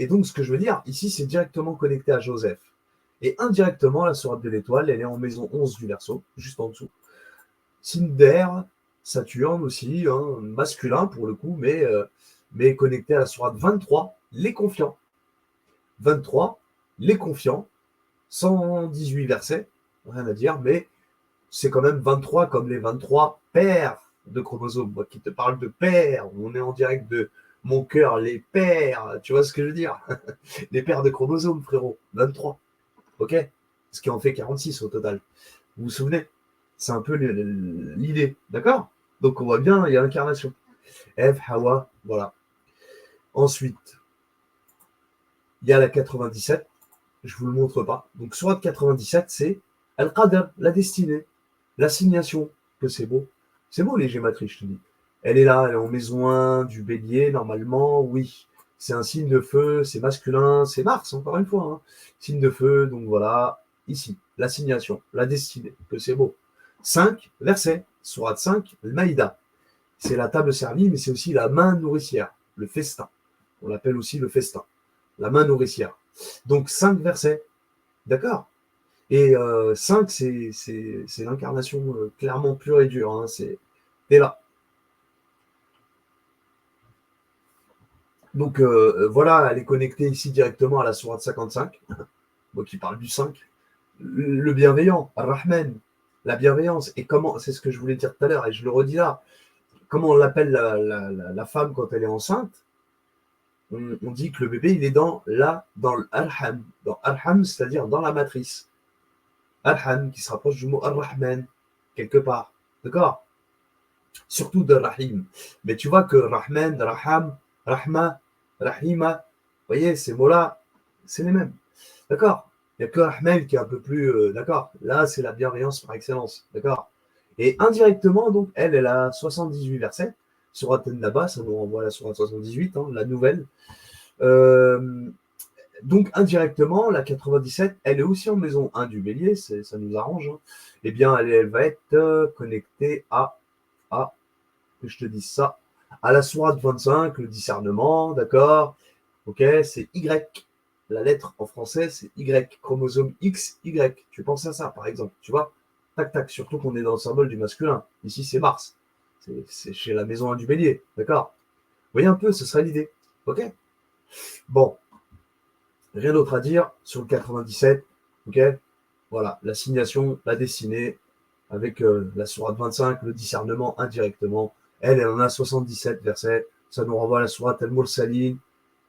donc, ce que je veux dire, ici, c'est directement connecté à Joseph. Et indirectement, la sourate de l'étoile, elle est en maison 11 du Verseau, juste en dessous. Signe d'air, Saturne aussi, hein, masculin pour le coup, mais connecté à la sourate 23, les confiants. 23, les confiants, 118 versets, rien à dire, mais c'est quand même 23 comme les 23 paires de chromosomes. Moi qui te parle de paires, on est en direct de mon cœur, les paires, tu vois ce que je veux dire? Les paires de chromosomes, frérot, 23, ok? Ce qui en fait 46 au total. Vous vous souvenez? C'est un peu l'idée, d'accord? Donc on voit bien, il y a l'incarnation. Ève, Hawa, voilà. Ensuite, il y a la 97, je ne vous le montre pas. Donc sourate 97, c'est Al-Qadr, la destinée, l'assignation, que c'est beau. C'est beau les gématries, je te dis. Elle est là, elle est en maison 1 du bélier, normalement, oui. C'est un signe de feu, c'est masculin, c'est Mars, encore une fois. Hein. Signe de feu, donc voilà, ici, l'assignation, la destinée, que c'est beau. 5, verset, sourate 5, le Maïda. C'est la table servie, mais c'est aussi la main nourricière, le festin. On l'appelle aussi le festin, la main nourricière. Donc 5 versets, d'accord. Et 5, c'est l'incarnation clairement pure et dure. Hein, t'es là. Donc voilà, elle est connectée ici directement à la sourate 55, bon, qui parle du 5. Le bienveillant, Ar-Rahman, la bienveillance. Et comment, c'est ce que je voulais dire tout à l'heure, et je le redis là, comment on l'appelle la femme quand elle est enceinte? On dit que le bébé, il est dans l'Arham. Dans Arham, c'est-à-dire dans la matrice. Arham, qui se rapproche du mot Ar-Rahman, quelque part. D'accord? Surtout de Rahim. Mais tu vois que Rahman, Raham, Rahma, Rahima, vous voyez, ces mots-là, c'est les mêmes. D'accord? Il n'y a que Rahman qui est un peu plus. D'accord? Là, c'est la bienveillance par excellence. D'accord? Et indirectement, donc, elle a 78 versets. Surat An-Naba, ça nous renvoie à la Surat 78, hein, la nouvelle. Euh, donc, indirectement, la 97, elle est aussi en maison 1 du bélier, ça nous arrange. Hein. Eh bien, elle va être connectée à que je te dise ça, à la sourate 25, le discernement, d'accord? Ok, c'est Y. La lettre en français, c'est Y, chromosome X, Y. Tu penses à ça, par exemple, tu vois? Tac, tac, surtout qu'on est dans le symbole du masculin. Ici, c'est Mars. C'est chez la maison 1 du bélier, d'accord? Vous voyez un peu, ce serait l'idée. Ok? Bon, rien d'autre à dire sur le 97. Ok? Voilà, l'assignation, la destinée, avec la sourate 25, le discernement indirectement. Elle en a 77 versets. Ça nous renvoie à la sourate Al-Mursalin,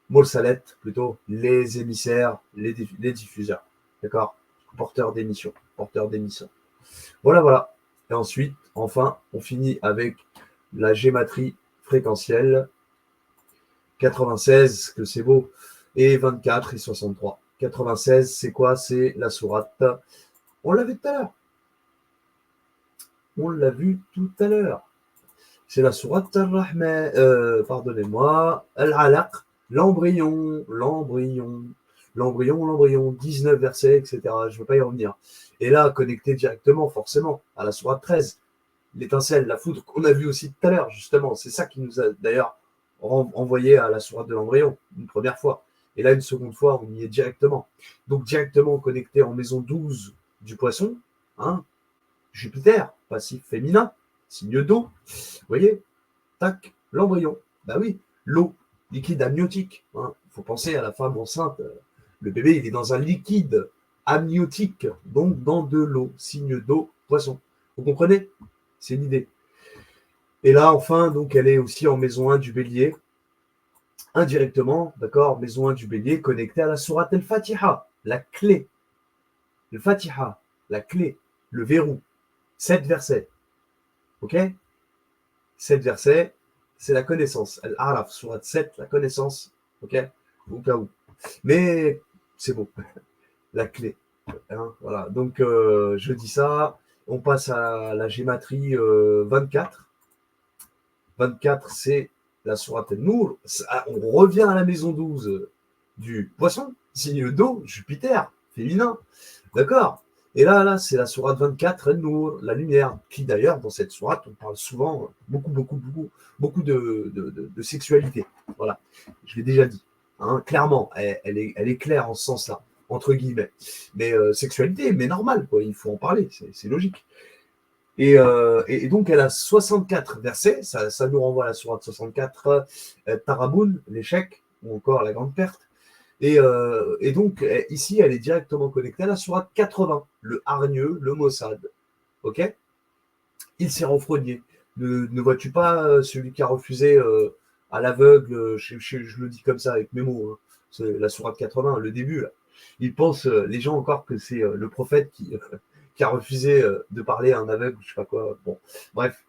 Mursalet plutôt, les émissaires, les diffuseurs. D'accord? Porteurs d'émissions. Porteurs d'émissions. Voilà, voilà. Et ensuite, enfin, on finit avec la gématrie fréquentielle. 96, que c'est beau, et 24 et 63. 96, c'est quoi? C'est la sourate. On l'a vu tout à l'heure. On l'a vu tout à l'heure. C'est la sourate Ar-Rahman, pardonnez-moi, Al-Alaq, l'embryon, 19 versets, etc. Je ne veux pas y revenir. Et là, connecté directement, forcément, à la sourate 13, l'étincelle, la foudre, qu'on a vu aussi tout à l'heure, justement. C'est ça qui nous a d'ailleurs envoyé à la sourate de l'embryon, une première fois. Et là, une seconde fois, on y est directement. Donc, directement connecté en maison 12 du poisson, hein, Jupiter, passif féminin, signe d'eau. Vous voyez, tac, l'embryon. Bah oui, l'eau, liquide amniotique. Il faut penser à la femme enceinte. Le bébé, il est dans un liquide amniotique, donc dans de l'eau, signe d'eau, poisson. Vous comprenez? C'est l'idée. Et là, enfin, donc, elle est aussi en maison 1 du bélier, indirectement, d'accord, maison 1 du bélier, connectée à la sourate al-Fatiha, la clé. Le Fatiha, la clé, le verrou. 7 versets. Ok? 7 versets, c'est la connaissance. Al-Araf, sourate 7, la connaissance. Ok? Au cas où. Mais c'est bon. La clé. Hein, voilà. Donc, je dis ça. On passe à la gématrie 24. 24, c'est la sourate Nour. On revient à la maison 12 du poisson, signe d'eau, Jupiter, féminin. D'accord? Et là, c'est la sourate 24, Nour, la lumière, qui d'ailleurs, dans cette sourate, on parle souvent, beaucoup de sexualité. Voilà, je l'ai déjà dit. Hein, clairement, elle est claire en ce sens-là, entre guillemets. Mais sexualité, mais normal, quoi, il faut en parler, c'est logique. Et donc, elle a 64 versets, ça nous renvoie à la sourate 64, Taraboun, l'échec, ou encore la grande perte. Et donc, ici, elle est directement connectée à la sourate 80, le hargneux, le Mossad. Ok? Il s'est renfrogné. Ne vois-tu pas celui qui a refusé à l'aveugle, je le dis comme ça avec mes mots, hein, c'est la sourate 80, le début, là. Ils pensent, les gens encore, que c'est le prophète qui a refusé de parler à un aveugle, je sais pas quoi. Bon, bref,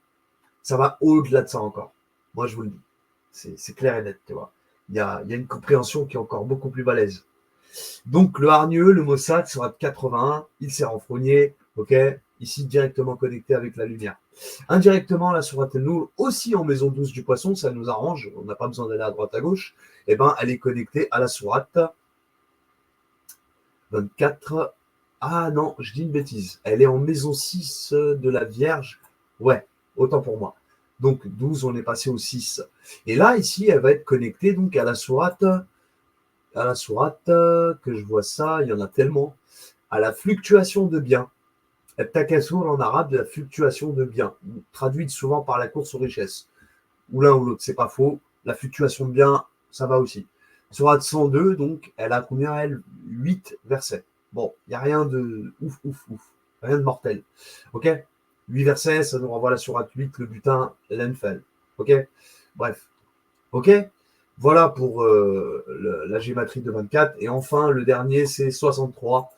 ça va au-delà de ça encore. Moi, je vous le dis. C'est clair et net, tu vois. Il y a une compréhension qui est encore beaucoup plus balèze. Donc, le hargneux, le Mossad sera de 81, il s'est renfrogné, ok, ici directement connecté avec la lumière. Indirectement, la sourate Nour, aussi en maison 12 du poisson, ça nous arrange, on n'a pas besoin d'aller à droite à gauche, et ben, elle est connectée à la sourate 24. Ah non, je dis une bêtise. Elle est en maison 6 de la Vierge. Ouais, autant pour moi. Donc 12, on est passé au 6. Et là, ici, elle va être connectée donc à la sourate, que je vois ça, il y en a tellement, à la fluctuation de biens. Takasur en arabe, la fluctuation de biens, traduite souvent par la course aux richesses. Ou l'un ou l'autre, c'est pas faux. La fluctuation de biens, ça va aussi. Sourate 102, donc, elle a combien, elle? 8 versets. Bon, il n'y a rien de ouf. Rien de mortel. Ok? 8 versets, ça nous renvoie à la sourate 8, le butin, l'Enfel. Ok? Bref. Ok? Voilà pour la gématrie de 24. Et enfin, le dernier, c'est 63.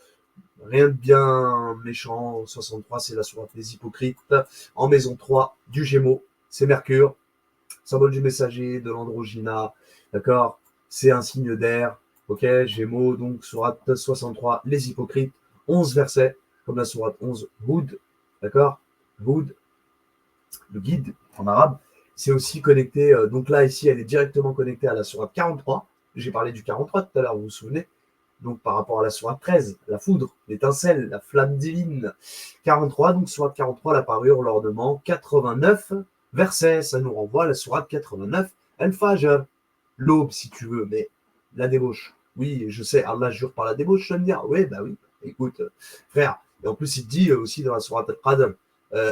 Rien de bien méchant. 63, c'est la sourate des hypocrites. En maison 3 du Gémeaux, c'est Mercure, symbole du messager, de l'androgyna. D'accord? C'est un signe d'air. Ok? Gémeaux, donc sourate 63, les hypocrites. 11 versets, comme la sourate 11, Houd. D'accord? Houd, le guide en arabe. C'est aussi connecté, donc là, ici, elle est directement connectée à la sourate 43. J'ai parlé du 43 tout à l'heure, vous vous souvenez? Donc par rapport à la sourate 13, la foudre, l'étincelle, la flamme divine. 43, donc sourate 43, la parure, l'ornement. 89 versets, ça nous renvoie à la sourate 89, Al-Fajr, l'aube si tu veux, mais la débauche. Oui, je sais, Allah jure par la débauche, je vais me dire, oui, bah oui, écoute, frère. Et en plus, il dit aussi dans la sourate Al-Qadr,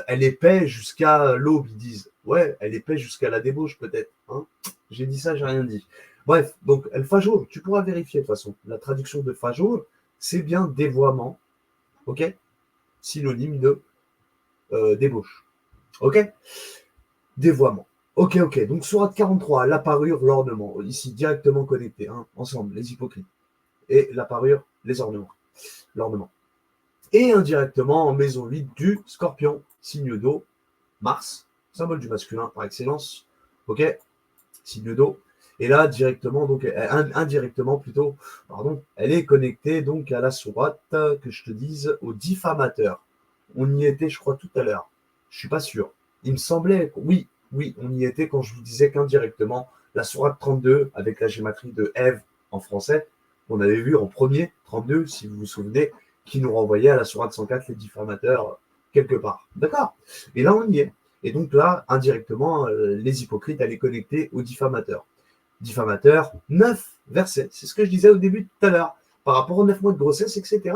elle est paix jusqu'à l'aube, ils disent. Ouais, elle est paix jusqu'à la débauche, peut-être. Hein, j'ai dit ça, j'ai rien dit. Bref, donc El Fajour, tu pourras vérifier de toute façon. La traduction de Fajour, c'est bien dévoiement. Ok? Synonyme de débauche. Ok? Dévoiement. Ok. Donc, sourate 43, la parure, l'ornement. Ici, directement connecté, hein, ensemble, les hypocrites. Et la parure, les ornements. L'ornement. Et indirectement, en maison 8 du scorpion, signe d'eau, Mars, symbole du masculin par excellence. Ok? Signe d'eau. Et là, directement, donc indirectement plutôt, pardon, elle est connectée donc à la sourate, que je te dise, au diffamateur. On y était, je crois, tout à l'heure. Je suis pas sûr. Il me semblait, oui, on y était quand je vous disais qu'indirectement, la sourate 32, avec la gématrie de Ève en français, qu'on avait vu en premier, 32, si vous vous souvenez, qui nous renvoyait à la sourate 104, les diffamateurs, quelque part. D'accord? Et là, on y est. Et donc là, indirectement, les hypocrites, elle est connectée aux diffamateurs. Diffamateur, 9 versets. C'est ce que je disais au début tout à l'heure. Par rapport aux 9 mois de grossesse, etc.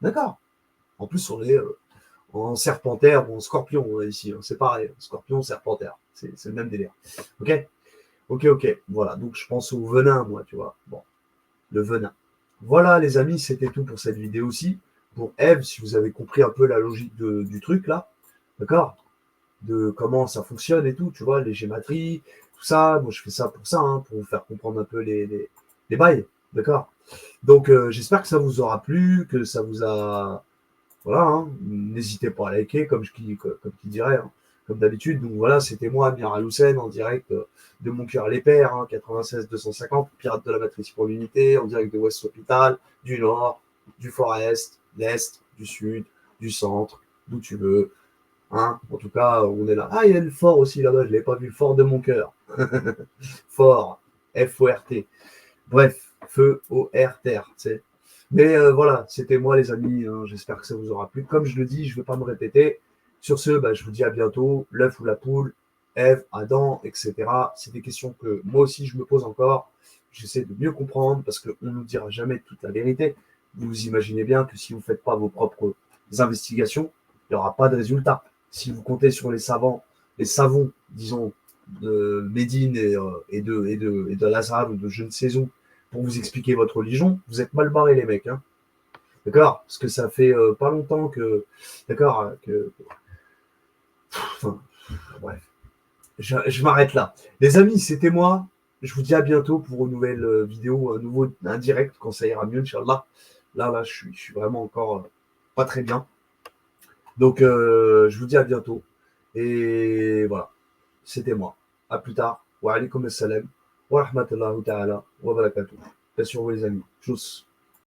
D'accord? En plus, on est en serpentaire ou en scorpion ici. C'est pareil. Scorpion, serpentaire. C'est le même délire. Ok? Ok. Voilà. Donc, je pense au venin, moi, tu vois. Bon, le venin. Voilà, les amis, c'était tout pour cette vidéo aussi. Pour Eve, si vous avez compris un peu la logique du truc là, d'accord? De comment ça fonctionne et tout, tu vois, les gématries, tout ça. Moi, je fais ça pour ça, hein, pour vous faire comprendre un peu les bails, d'accord? Donc, j'espère que ça vous aura plu, que ça vous a. Voilà, hein, n'hésitez pas à liker, comme qui dirait, hein, comme d'habitude. Donc voilà, c'était moi, Amir Aloussen, en direct de Mon Cœur les Pères, hein, 96 250, Pirates de la Matrice pour l'unité, en direct de West Hospital, du Nord, du Fort-Est, l'Est, du Sud, du Centre, d'où tu veux. Hein. En tout cas, on est là. Ah, il y a le fort aussi là-bas, je ne l'ai pas vu, le fort de mon cœur. Fort, F-O-R-T. Bref, feu, O-R-T-R, tu sais. Mais voilà, c'était moi les amis, hein. J'espère que ça vous aura plu. Comme je le dis, je ne vais pas me répéter. Sur ce, bah, je vous dis à bientôt. L'œuf ou la poule, Ève, Adam, etc. C'est des questions que moi aussi je me pose encore. J'essaie de mieux comprendre parce qu'on ne nous dira jamais toute la vérité. Vous imaginez bien que si vous ne faites pas vos propres investigations, il n'y aura pas de résultat. Si vous comptez sur les savons, disons, de Médine et de Lazare ou de je ne sais où, pour vous expliquer votre religion, vous êtes mal barrés les mecs. Hein. D'accord? Parce que ça fait pas longtemps que. D'accord? Enfin, bref. Je m'arrête là. Les amis, c'était moi. Je vous dis à bientôt pour une nouvelle vidéo, un direct quand ça ira mieux, Inch'Allah. Là, je suis vraiment encore pas très bien. Donc, je vous dis à bientôt. Et voilà. C'était moi. À plus tard. Wa alaikum assalam. Wa rahmatullahi ta'ala. Wa barakatuh. Bien sûr, vous les amis. Tchuss.